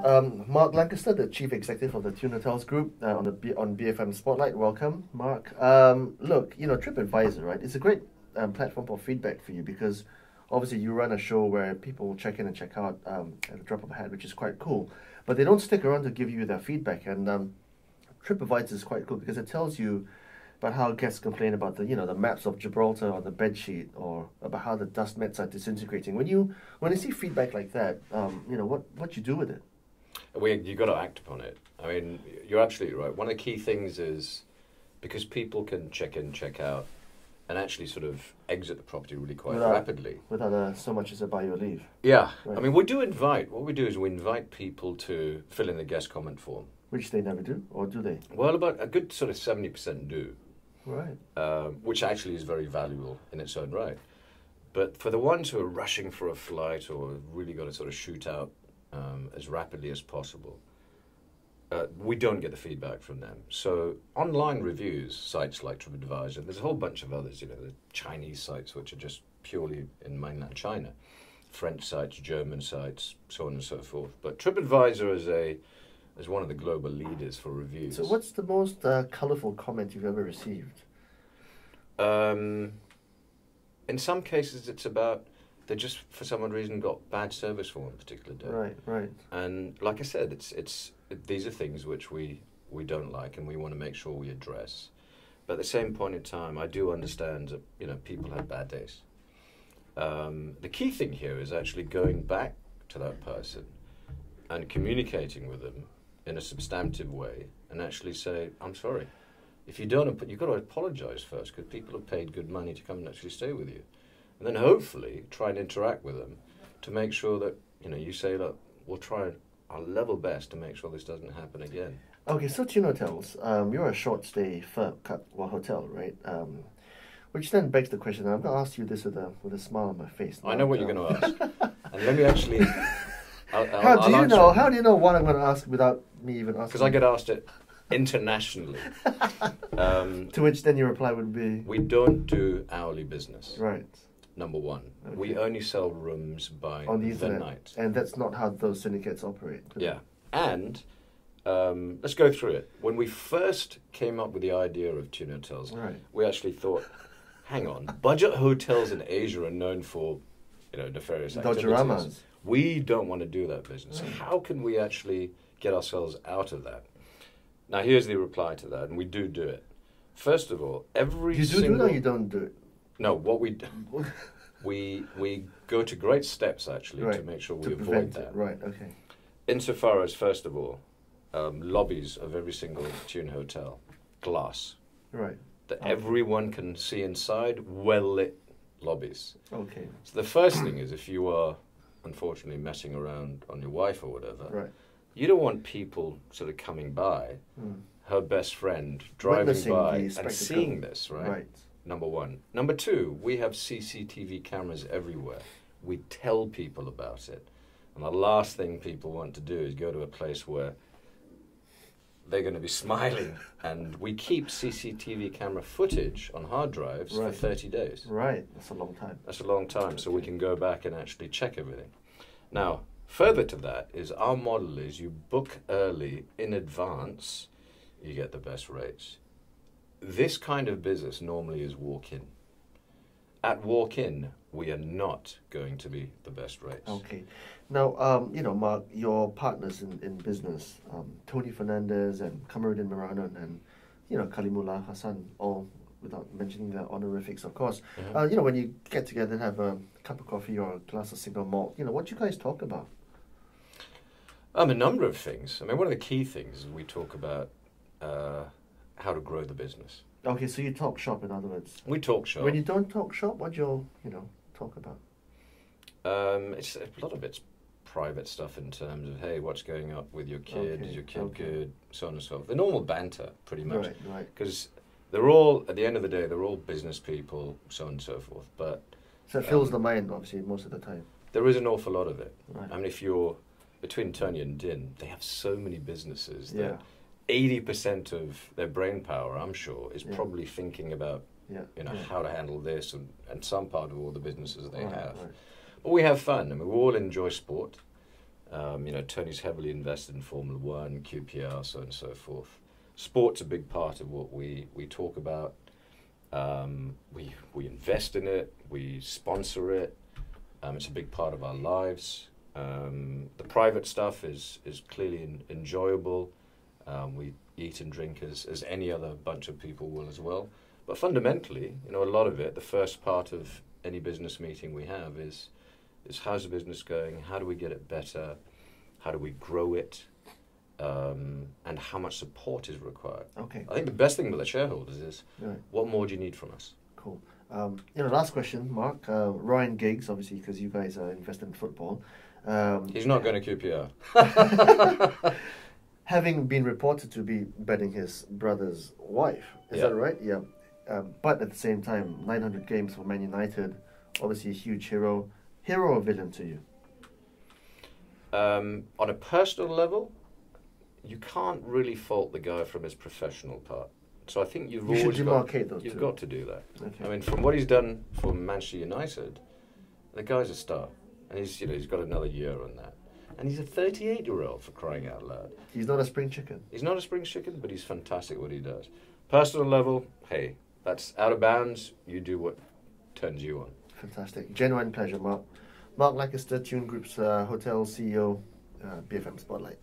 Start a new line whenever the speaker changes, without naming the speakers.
Mark Lankester, the Chief Executive of the Tune Hotels Group, on BFM Spotlight. Welcome, Mark. Look, TripAdvisor, right? It's a great platform for feedback for you because obviously you run a show where people check in and check out at the drop of a hat, which is quite cool. But they don't stick around to give you their feedback, and TripAdvisor is quite cool because it tells you about how guests complain about the maps of Gibraltar on the bedsheet, or about how the dust mats are disintegrating. When you see feedback like that, what you do with it?
You got to act upon it. I mean, you're absolutely right. One of the key things is because people can check in, check out, and actually sort of exit the property really quite rapidly.
Without so much as a buy your leave.
Yeah.
Right.
I mean, what we do is we invite people to fill in the guest comment form.
Which they never do, or do they?
Well, about a good sort of 70% do.
Right.
Which actually is very valuable in its own right. But for the ones who are rushing for a flight or really got to sort of shoot out as rapidly as possible, we don't get the feedback from them. So online reviews, sites like TripAdvisor, there's a whole bunch of others, the Chinese sites which are just purely in mainland China, French sites, German sites, so on and so forth. But TripAdvisor is one of the global leaders for reviews.
So what's the most colourful comment you've ever received?
In some cases it's about they just for some odd reason got bad service for one particular day.
Right.
And like I said, these are things which we don't like and we want to make sure we address. But at the same point in time, I do understand that people have bad days. The key thing here is actually going back to that person and communicating with them in a substantive way and actually say, I'm sorry. If you don't, you've got to apologise first because people have paid good money to come and actually stay with you. And then hopefully try and interact with them to make sure that, you say, look, we'll try our level best to make sure this doesn't happen again.
Okay, so Tune Hotels, you're a short stay hotel, right? Which then begs the question, and I'm going to ask you this with a smile on my face.
I know what you're going to ask. And let me actually...
How do you know what I'm going to ask without me even asking?
Because I get asked it internationally.
To which then your reply would be?
We don't do hourly business.
Right.
Number one.
Okay.
We only sell rooms on the night.
And that's not how those syndicates operate.
Yeah. And let's go through it. When we first came up with the idea of Tune Hotels, we actually thought, hang on, budget hotels in Asia are known for nefarious activities.
Dodgeramas.
We don't want to do that business. How can we actually get ourselves out of that? Now, here's the reply to that, and we do it. First of all,
You do it or you don't do it?
No, what we do, we go to great steps, actually, to make sure we avoid that.
Right, okay.
Insofar as, first of all, lobbies of every single Tune hotel, glass.
Right.
That everyone can see inside, well-lit lobbies.
Okay.
So the first thing is, if you are unfortunately messing around on your wife or whatever, you don't want people sort of coming by, her best friend driving
witnessing
by and seeing this, right? Number one. Number two, we have CCTV cameras everywhere. We tell people about it. And the last thing people want to do is go to a place where they're going to be smiling. And we keep CCTV camera footage on hard drives for 30 days.
Right, that's a long time.
That's a long time, so we can go back and actually check everything. Now, further to that is our model is you book early in advance, you get the best rates. This kind of business normally is walk-in. At walk-in, we are not going to be the best rates.
Okay. Now, Mark, your partners in business, Tony Fernandes and Kamarudin, Meranun, and, Kalimullah, Hassan, all without mentioning their honorifics, of course. When you get together and have a cup of coffee or a glass of single malt, what do you guys talk about?
A number of things. One of the key things is we talk about how to grow the business.
Okay, so you talk shop, in other words.
We talk shop.
When you don't talk shop, what do you talk about?
It's a lot of it's private stuff in terms of, hey, what's going on with your kid? Is your kid good? So on and so forth. The normal banter, pretty much.
Right.
Because they're all, at the end of the day, they're all business people, so on and so forth. But
so it fills the mind, obviously, most of the time.
There is an awful lot of it.
Right.
If you're between Tony and Din, they have so many businesses that 80% of their brain power, I'm sure, is probably thinking about how to handle this and some part of all the businesses they have. Right. But we have fun. We all enjoy sport. Tony's heavily invested in Formula One, QPR, so on and so forth. Sport's a big part of what we talk about. We invest in it, we sponsor it. It's a big part of our lives. The private stuff is clearly enjoyable. We eat and drink as any other bunch of people will as well. But fundamentally, a lot of it, the first part of any business meeting we have is how's the business going? How do we get it better? How do we grow it? And how much support is required.
Okay.
I think the best thing about the shareholders is,
right.
What more do you need from us?
Cool. Last question, Mark. Ryan Giggs, obviously, because you guys are invested in football.
He's not going to QPR.
Having been reported to be betting his brother's wife, is that right? Yeah. But at the same time, 900 games for Man United, obviously a huge hero. Hero or villain to you?
On a personal level, you can't really fault the guy from his professional part. So I think you've got to do that.
Okay.
I mean, from what he's done for Manchester United, the guy's a star, and he's got another year on that. And he's a 38-year-old, for crying out loud.
He's not a spring chicken.
He's not a spring chicken, but he's fantastic at what he does. Personal level, hey, that's out of bounds. You do what turns you on.
Fantastic. Genuine pleasure, Mark. Mark Lankester, Tune Group's hotel CEO, BFM Spotlight.